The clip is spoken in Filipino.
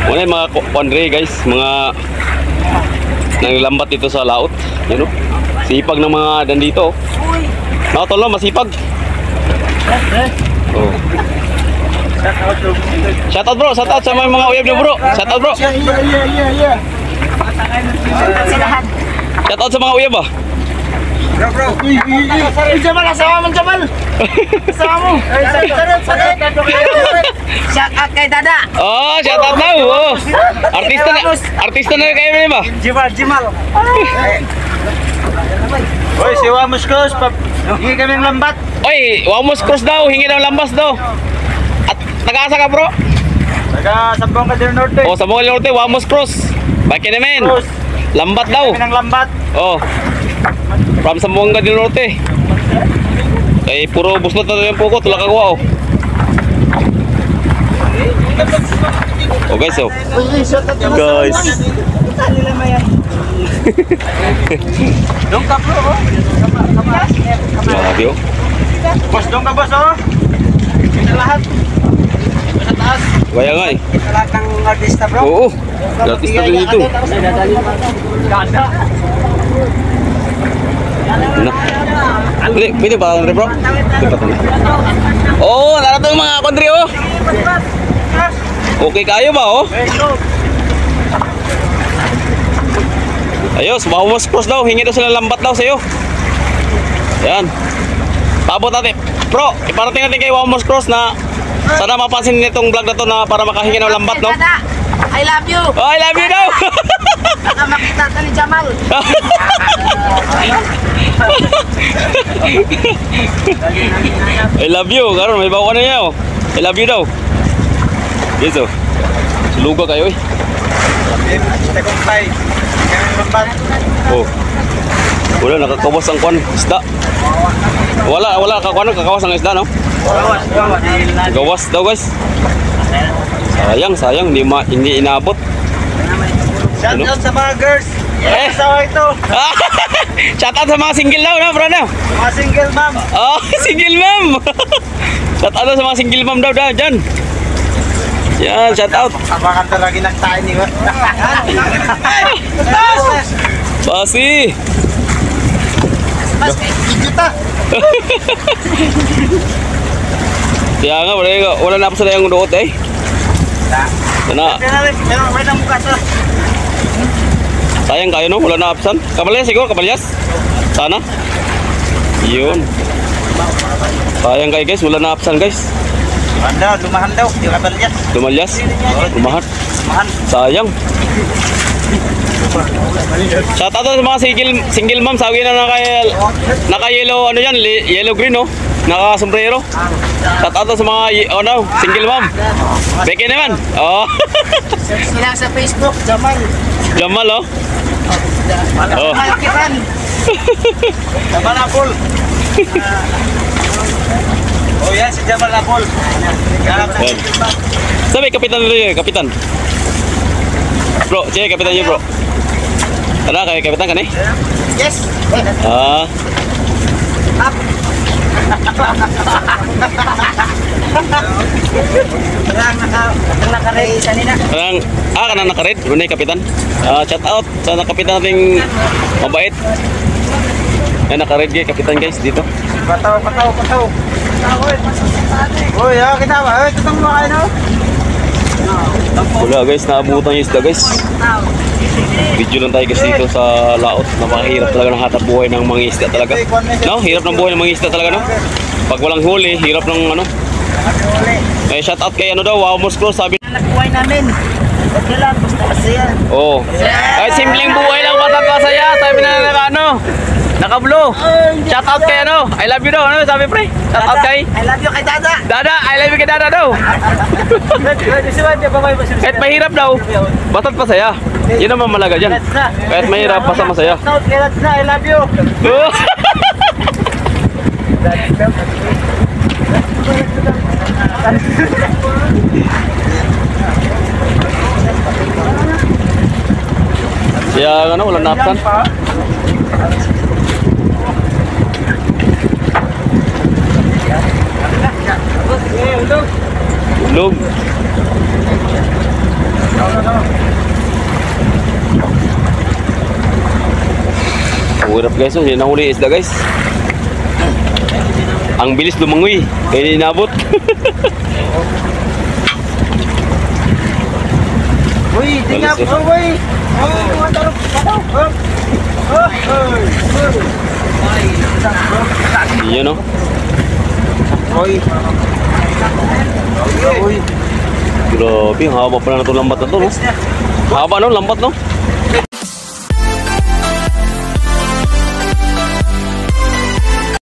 Muna yung mga kondre guys, mga nanglambat dito sa laot. Yan o. Sipag ng mga dandito. Mga tolo, masipag. Oh. Shout out bro, shout out sa mga uyab niyo bro. Shout out bro. Yeah. Shout out sa mga uyab ah. Bro. Jamal, asawa mo, Jamal. Asawa mo. Shout out kay Dada. Oh, shout out daw. Oh. Artista na kayo rin ba? Jimal. Hoy, si Wamos Cross, hingi kami ng lambat. Oy, Wamos Cross daw, hingi daw lambas daw. At nag-aasa ka bro? Taga Sabong Cavite Norte. Oh, sa Bongol Norte, Wamos Cross. Bakit naman? Cross. Lambat daw. Kami ng lambat. Oh. From Zamboanga del Norte. Eh, puro buslot na yung puko, tulak ako oh. Oh guys, oh. Guys. Dong ka bro, oh. Grabe oh. Boss, dong ka boss, oh. Sa lahat. Sa taas. Kaya nga eh. Sa lahat ng artista bro. Oo. Gratis na din ito. Ganda. Ano? Pwede ba Andre bro? Oh, narato yung mga kondre oh. Okay kayo ba oh? Ayos, Wamos Cross daw, hingi daw sila lambat daw sa'yo. Yan. Paabot natin. Bro, iparating natin kay Wamos Cross na sana mapansin nitong vlog na to na para makahingi ng lambat no? I love you. Oh, I love you daw. Baka makita ka ni Jamal. I love you. Karon may bawa na niya oh. I love you daw. Yes oh. Luga kayo eh. Tagumpay. Kami ng lambat. Oh. Wala nakakawas ang kwan isda. Wala kakawas ang isda no. Gawas daw guys. Sayang hindi inabot. Shout out sa mga girls. Asawa ito. Shout out sa mga single daw no bro no. Mga single ma'am. Oh, single ma'am. Shout out sa mga single ma'am daw dyan. Yan, shout out. Abangan talaga nagtain niyo. Pasi. Kita. Kaya nga, wala na pa sila yung duot eh. Sana. Pero may nang bukas na. Sayang kayo no, wala na absan. Kabalyas siguro, kabalyas. Sana. Yun. Sayang kayo guys, wala na absan guys. Lumahan daw, di ka balyas. Lumalyas. Lumahan. Sayang. Shout out sa mga single ma'am, sabi na naka-yellow ano yan, yellow green no. Naka-sombrero. Shout out sa mga single ma'am. Beke naman. Oh. Search nila sa Facebook, Jamal. Jamal oh. Oh. Malakitan. Jamal Apol. Oh yan, si Jamal Apol. Sabi, kapitan rin yun, kapitan. Bro, sige, kapitan niyo bro. Tara, kayo kapitan ka ni? Yes. Ah. Nakaray kanina. Kanang nakared, runay kapitan. Shout out sa nakapitan nating mabait. Ay nakared kay kapitan guys dito. Pataw. Uy, kita ba? Ito tong mga ano. Wala guys, naabutan yung isda guys. Video lang tayo guys dito sa laot. Napakahirap talaga ng hatap buhay ng mga isda talaga. No, hirap ng buhay ng mga isda talaga no. Pag walang huli, hirap ng ano. Eh shout out kay ano daw, Wamos Cross sabi. Nakuhay namin. Okay lang, basta masaya. Oh. Ay simpleng buhay lang basta masaya. Sabi na ano. Naka-blue. Shout out kay ano. I love you daw. Ano sabi pre? Shout out kay I love you kay Dada. Dada, I love you kay Dada daw. Kahit mahirap daw, basta't masaya. Yun naman malaga dyan. Kahit mahirap, basta masaya. I love you. Kaya ano, wala napsan. Ulog. Ang hirap guys, hindi nahuli isda guys. Ang bilis lumangoy, kaya hindi inabot. Uy, tingnan Balis, po, uy. Oh, mantarok. Yan no. Uy. Uy. Grabe, ang haba pala na itong lambat na to no. Haba no, lambat no.